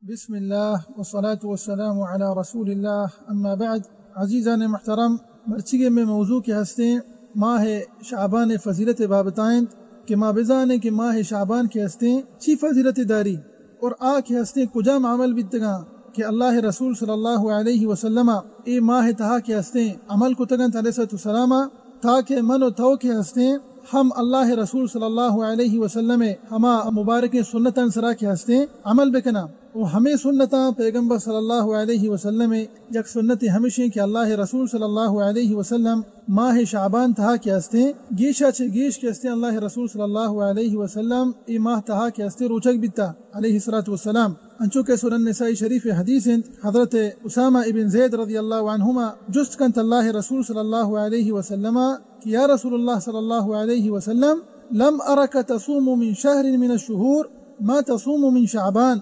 بسم الله والصلاة والسلام على رسول الله اما بعد. عزیزان محترم، مرچگے میں موضوع کے ہستے ماہ شعبان فضیلت بابتائند کہ ما بزانے کہ ماہ شعبان کے ہستے چی فضیلت داری اور کے ہستے کجام عمل بیتگاں کہ اللہ رسول صلی اللہ علیہ وسلم اے ماہ تہا کے ہستے عمل کو تگن علیہ السلام تاکہ من و تو کے ہستے ہم اللہ رسول صلی اللہ علیہ وسلم ہما مبارک سنتاً سرا کے ہستے عمل بکنا وہ ہمیں سنتاں پیغمبر صلی اللہ علیہ وسلم یک سنت ہمیشہ کہ اللہ رسول صلی اللہ علیہ وسلم ماہ شعبان تہا کے ہستے گیشا چھ گیش کے ہستے اللہ رسول صلی اللہ علیہ وسلم ای ماہ تہا کے ہستے روچک بیتا علیہ السلام انچو کے سنن نسائی شریف حدیث حضرت اسامہ ابن زید رضی اللہ عنہما جست کنت اللہ رسول صلی اللہ علیہ وسلم کہ یا رسول اللہ صلی اللہ علیہ وسلم لم ارک تصوم من شہر من الشہور ما تصوم من شعبان.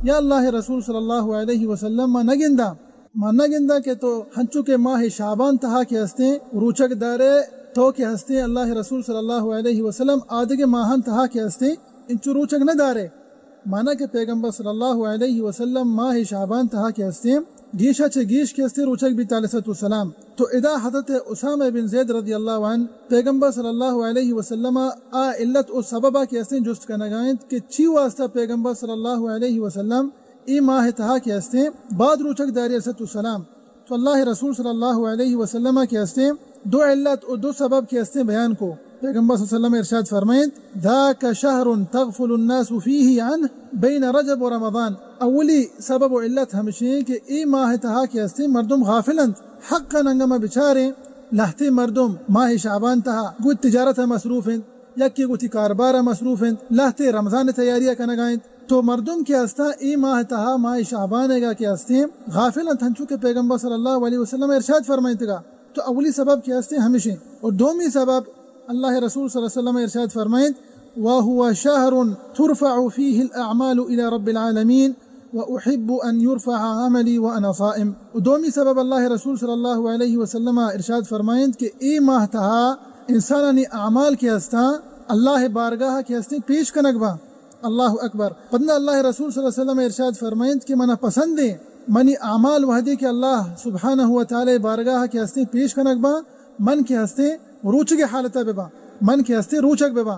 یا اللہ رسول صلی اللہ علیہ وسلم ما نگندہ کہ تو ہنچو کے ماہ شعبان تہا کے ہستے روچک دارے تو کے ہستے اللہ رسول صلی اللہ علیہ وسلم آدھے ماہن تہا کے ہستے انچو روچک نہ دارے مانا کہ پیغمبر صلی اللہ علیہ وسلم ماہ شعبان تہا کے ہستے گیشا چھ گیش کے ہستے روچک بھی علیہ السلام. تو ادا حضرت اسامہ بن زید رضی اللہ عنہ پیغمبر صلی اللہ علیہ وسلم علت و سببہ کے ہستے جست کا نگائیں کہ چی واسطہ پیغمبر صلی اللہ علیہ وسلم ای ماہ تہا کے ہستے بعد روچک داری علیہ السلام. تو اللہ رسول صلی اللہ علیہ وسلم کے ہستے دو علت و دو سبب کے ہستے بیان کو پیغمبر صلی اللہ علیہ وسلم ارشاد فرمائیں ذاک شہر تغفل الناس فیہ عنہ بین رجب و رمضان. اولی سبب و علت ہمشہ کہ ای ماہ تہا کے ہستے مردم غافلند حقا ننگم بچارے لہتے مردم ماہ شعبان تہا گوی تجارت مصروف ہیں یکی گوتی کاربار مصروف ہیں لہتے رمضان تیاریہ کنگائیں. تو مردم کے ہستا ای ماہ تہا ماہ شعبان گا کے ہستے غافلند ہنچو کے پیغمبر صلی اللہ علیہ وسلم ارشاد فرمائیں تگا. تو اولی سبب کے ہستے ہمشہ اور دومی سبب اللہ رسول صلی اللہ علیہ وسلم ارشاد فرمائیں وَهُوَ شَهْرٌ تُرْفَعُ فِيهِ الْأَعْمَالُ إِلَى رَبِّ الْعَالَمِينَ وَأُحِبُّ أَنْ يُرْفَعَ عَمَلِي وَأَنَا صَائِمٌ. دومی سبب اللہ رسول صلی اللہ علیہ وسلم ارشاد فرمائیں کہ ای ماہ تہا انسانانی اعمال کے ہستا اللہ بارگاہ کے ہستے پیش کنک با. اللہ اکبر. پندہ اللہ رسول صلی اللہ علیہ وسلم ارشاد فرمائیں کہ منا پسند ہے منی اعمال وحدی کہ اللہ سبحانہ و تعالی بارگاہ کے ہستے پیش کنک با من کے ہستے روچک حالتہ ببا من کے ہستے روچک ببا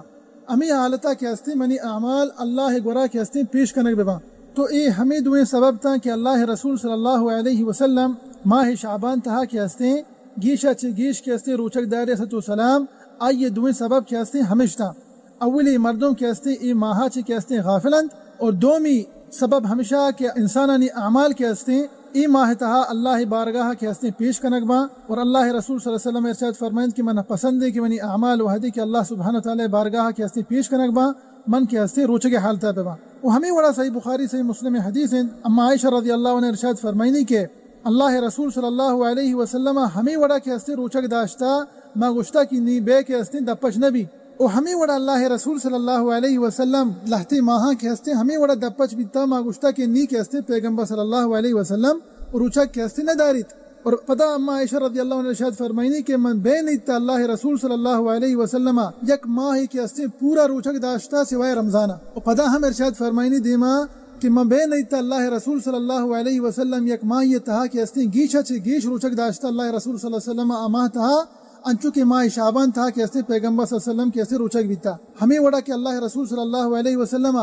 امی حالتہ کے ہستے منی اعمال اللہ گورا کے ہستے پیش کنک ببا. تو اے ہمیں دوئیں سبب تھا کہ اللہ رسول صلی اللہ علیہ وسلم ماہ شعبان تہا کے ہستے گیشا چھ گیش کے ہستے روچک داری صلی اللہ علیہ وسلم آئیے دوئیں سبب کے ہستے ہمیش تھا. اولی مردوں کے ہستے ای ماہا چھ کے ہستے غافلند اور دومی سبب ہمیشہ کہ انسانانی اعمال کے ہستے ای ماہ تہا اللہ بارگاہ کے ہستے پیش کنک با. اور اللہ رسول صلی اللہ علیہ وسلم ارشاد فرمائیں کہ من پسند ہے کہ منی اعمال وحدی کہ اللہ سبحانہ تعالی بارگاہ کے ہستے پیش کنک با من کے ہستے روچک حالتہ پہ با. وہ ہمیں وڑا صحیح بخاری صحیح مسلم حدیث ہیں اما عائشہ رضی اللہ عنہ ارشاد فرمائنی کہ اللہ رسول صلی اللہ علیہ وسلم ہمیں وڑا کے ہستے روچک داشتا ما گشتا کی نی بے کے ہستے دپچ نبی. اور ہمیں وڑا اللہ رسول صلی اللہ علیہ وسلم لہتے ماہاں کے ہستے ہمیں وڑا دپچ بیتا ما گشتا کے نی کے ہستے پیغمبر صلی اللہ علیہ وسلم روچک کے ہستے نہ داریت. اور پتہ اما عائشہ رضی اللہ عنہ ارشاد فرمائنی کہ من بے نیتا اللہ رسول صلی اللہ علیہ وسلم یک ماہ کے ہستے پورا روچک داشتا سوائے رمضانہ. اور پتہ ہم ارشاد فرمائنی دیما کہ من بے نیتا اللہ رسول صلی اللہ علیہ وسلم یک ماہ یہ تہا کے ہستے گیشا چھ گیش روچک داشتا اللہ رسول صلی اللہ علیہ وسلم ماہ تہا انچو کے ماہ شعبان تہا کے ہستے پیغمبر صلی اللہ علیہ وسلم کے ہستے روچک بیتا. ہمیں وڑا کہ اللہ رسول صلی اللہ علیہ وسلم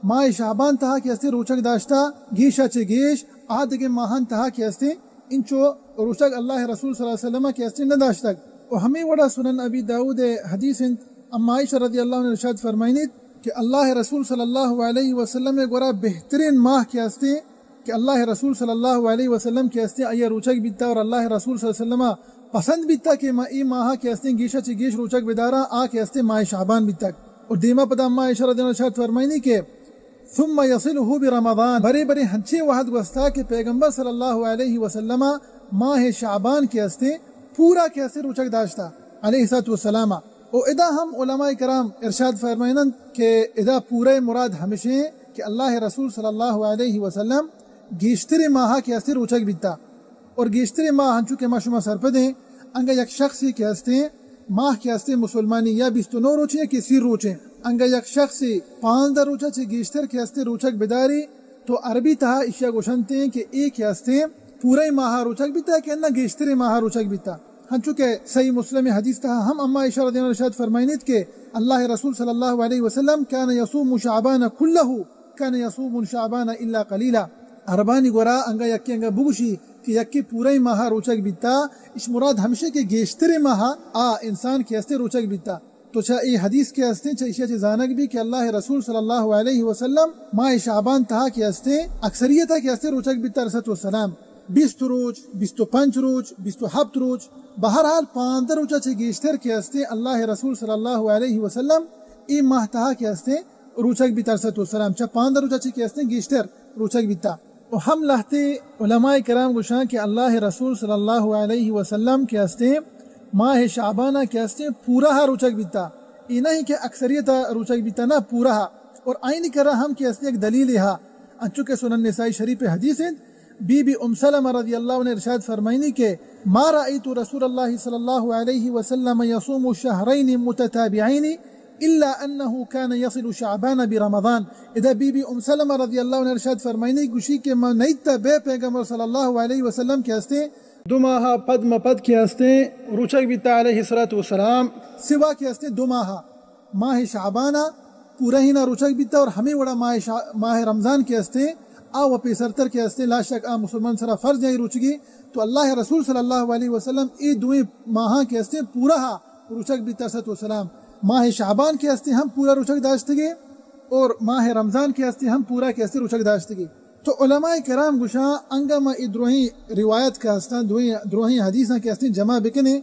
ماہ شعبان تہا کے ہستے روچک داشتا گیشا چھ گیش آدھے ماہن تہا کے ہستے انچو روچک اللہ رسول صلی اللہ علیہ وسلم کے ہستے نہ داشتک. اور ہمیں وڑا سنن ابی داؤد حدیث اما عائشہ رضی اللہ عنہ ارشاد فرمائنی کہ اللہ رسول صلی اللہ علیہ وسلم گورا بہترین ماہ کے ہستے کہ اللہ رسول صلی اللہ علیہ وسلم کے ہستے آیا روچک بیتا اور اللہ رسول صلی اللہ علیہ وسلم پسند بیتا کہ ای ماہ کے ہستے گیشا چھ گیش روچک بدارا کے ہستے ماہ شعبان بیتا. اور دیما پتہ اما عائشہ رضی اللہ عنہ ارشاد فرمائنی کہ ثم يصله برمضان بڑے بڑے ہنچے وحد گستا کہ پیغمبر صلی اللہ علیہ وسلم ماہ شعبان کے ہستے پورا کے ہستے روچک داشتا علیہ السلام. اور ادا ہم علماء کرام ارشاد فرمائنن کہ ادا پورے مراد ہمیشہ کہ اللہ رسول صلی اللہ علیہ وسلم گیشتر ماہ کے ہستے روچک بیتا. اور گیشتر ماہ ہنچو کے ما شما سرپدیں انگا یک شخصی کے ہستے ماہ کے ہستے مسلمانی یا 29 روچے یا 30 روچے انگا یک شخصی 15 روچہ چھ گیشتر کے ہستے روچک بداری تو عربی تہا اشیا گوشنتے ہیں کہ ایک ہستے پورے ماہ روچک بیتا کہ انہ گیشتر ماہ روچک بیتا ہنچو کہ صحیح مسلم حدیث تہا ہم اما عائشہ رضی اللہ عنہا ارشاد فرمائنیت کہ اللہ رسول صلی اللہ علیہ وسلم کان یصوم شعبان کلہ کان یصوم شعبان الا قلیلا عربانی گورا انگا یکی انگا بگوشی کہ یکی پورے ماہ روچک بیتا اس مراد ہمشہ کے گیشتر ماہ انسان کے ہستے روچک بیتا تو چاہ ای حدیث کے ہستے چاہ اشیاء زانک بھی کہ اللہ رسول صلی اللہ علیہ وسلم ماہ شعبان تہا کے ہستے اکثریتا کے ہستے روچک بیتا رسول والسلام 20 روز 25 روز 27 روز بہرحال 15 روچہ چھ گیشتر کے ہستے اللہ رسول صلی اللہ علیہ وسلم ای ماہ تہا کے ہستے روچک بیتا رسول والسلام چاہ 15 روچہ چھ کے ہستے گیشتر روچک بیتا و ہم لہتے علماء کرام گوشان کہ اللہ رسول صلی اللہ علیہ وسلم کے ہستے ماہ شعبانہ کے ہستے پورا روچک بیتا یہ نہیں کہ اکثریت روچک بیتا نہ پورا اور آئینی کرا ہم کے ہستے ایک دلیل ہے انچو کہ سنن نسائی شریف حدیث ہے بی بی ام سلمہ رضی اللہ عنہ ارشاد فرمائنی کہ ما رأیت رسول اللہ صلی اللہ علیہ وسلم یصوم شہرین متتابعین الا انه كان يصل شعبان برمضان اذا بی بی ام سلمہ رضی اللہ عنہ ارشاد فرمائنی گوشی کہ میں نیتا بے پیغمبر صلی اللہ علیہ وسلم کے ہستے دو ماہ پد مپد کے ہستے روچک بیتا علیہ السلام سوا کے ہستے دو ماہ شعبانہ پورا ہی نہ روچک بیتا اور ہمیں وڑا ماہ رمضان کے ہستے و پیسرتر کے ہستے لا شک مسلمان سرا فرض جائی روچگی تو اللہ رسول صلی اللہ علیہ وسلم ای دوئیں ماہاں کے ہستے پورا روچک بیتا صلی اللہ علیہ وسلم ماہ شعبان کے ہستے ہم پورا روچک داشتگی اور ماہ رمضان کے ہستے ہم پورا کے ہستے روچک داشتگی تو علماء کرام گوشاں انگا ما ادروہیں روایت کا ہستاں دروہیں حدیثاں کے ہستے جمع بکنے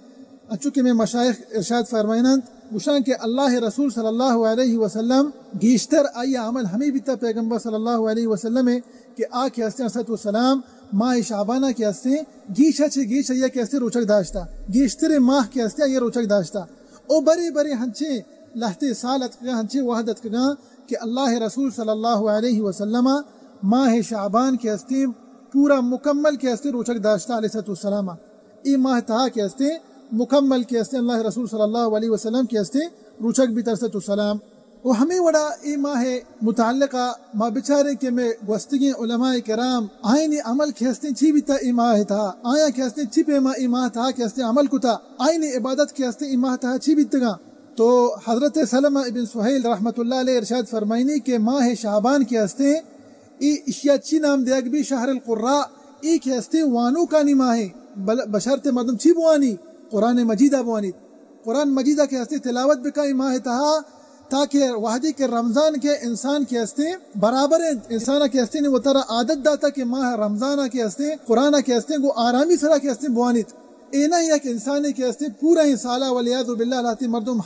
چونکہ میں مشایخ ارشاد فرمائنند گوشاں کہ اللہ رسول صلی اللہ علیہ وسلم گیشتر آئی عمل ہمیں بیتا پیغمبر صلی اللہ علیہ وسلم ہے کہ آ کے ہستے صلی اللہ علیہ وسلم ماہ شعبانہ کے ہستے گیشہ یہ کے ہستے روچک داشتا گیشتر ماہ کے ہستے یہ روچک داشتا او بڑے بڑے ہنچے لہتے سالت کا ہنچے وحدت کا کہ اللہ رسول صلی اللہ علیہ وسلم ماہ شعبان کے ہستے پورا مکمل کے ہستے روچک داشتا علیہ السلام ای ماہ تہا کے ہستے مکمل کے ہستے اللہ رسول صلی اللہ علیہ وسلم کے ہستے روچک بھی ترسط السلام و ہمیں وڑا ای ماہ متعلقہ ما بچارے کے میں گوستگی علماء کرام آئینی عمل کے ہستے چھی بھی تا ای ماہ تھا آیا کے ہستے چھی پہ ای ماہ تھا کے ہستے عمل کو تھا آئینی عبادت کے ہستے ای ماہ تھا چھی بھی تگا تو حضرت سلمہ ابن سہیل رحمت اللہ علیہ ارشاد فرمائنی کہ ماہ شعبان کے ہستے ای اشیا چی نام دیگ بھی شہر القراء ای کے ہستے وانو کانی ماہ بشرط مردم چھی بوانی قرآن مجیدہ بوانی قرآن مجیدہ کے ہستے تلاوت بکائی ماہ تہا تاکہ وحدی کے رمضان کے انسان کے ہستے برابر ہیں انسان کے ہستے نے وہ طرح عادت داتا کہ ماہ رمضان کے ہستے قرآن کے ہستے کو آرامی سرا کے ہستے بوانیت اینا ہی ایک انسان کے ہستے پورا ہی سالہ ولیعذ باللہ لاتی مردم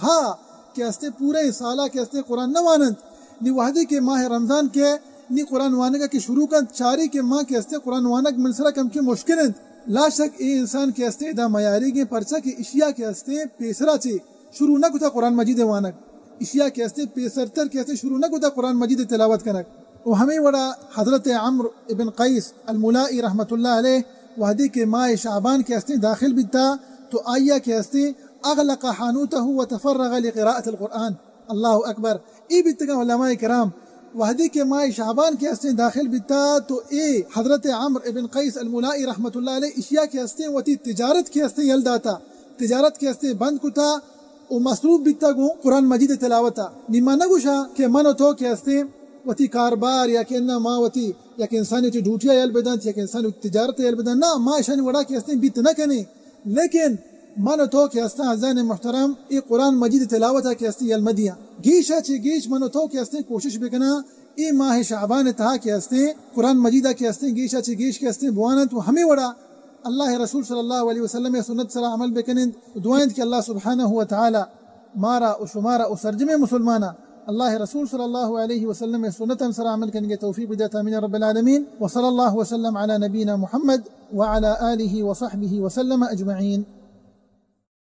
کے ہستے پورا ہی سالہ کے ہستے قرآن نہ وانند نی وحدی کے ماہ رمضان کے نی قرآن وانگا کی شروع کا چاری کے ماہ کے ہستے قرآن وانگ منصرہ کم کی مشکل ہیں لا شک ای انسان کے ہستے دا معیاری کے پرچہ کی اشیاء کے ہستے پیسرا چے شروع نہ کتا قرآن مجید وانک اشیاء کے ہستے پیسرتر کے ہستے شروع نہ کتا قرآن مجید تلاوت کنک و ہمیں وڑا حضرت عمرو ابن قیس الملائی رحمت اللہ علیہ وحدی کے ماہ شعبان کے ہستے داخل بیتا تو آئیہ کے ہستے اغلق حانوتہ وتفرغ لقراءة القرآن اللہ اکبر ای بیتگا علماء کرام وحدی کے ماہ شعبان کے ہستے داخل بیتا تو اے حضرت عمرو ابن قیس الملائی رحمت اللہ علیہ اشیاء کے ہستے وتی تجارت کے ہستے یلداتا تجارت کے ہستے بند کتا و مصروف بیتا گو قرآن مجید تلاوتا نیما نگوشا کہ منو تو کے ہستے وتی کاربار یا کہ انہ ما وتی یا کہ انسانی تی ڈھوٹیا یل بدن یا کہ انسانی تجارت یل بدن نا ما شانی وڑا کے ہستے بیت نہ کنے لیکن منو تو کے ہستا عزیزان محترم ای قرآن مجید تلاوتا کے ہستے یل مدیا گیشا چی گیش منو تو کے ہستے کوشش بکنا ای ماہ شعبان تہا کے ہستے قرآن مجیدہ کے ہستے گیشا چی گیش کے ہستے بوانت و ہمیں وڑا اللہ رسول صلی اللہ علیہ وسلم سنت سرا عمل بکنند دعائند کہ اللہ سبحانہ وتعالی مارا و شمارا و سرجم مسلمانا اللہ رسول صلی اللہ علیہ وسلم سنتا سرا عمل کنگے توفیق دیتا من رب العالمین و صلی اللہ وسلم علی نبینا محمد وعلى آلہ وصحبہ وسلم اجمعین.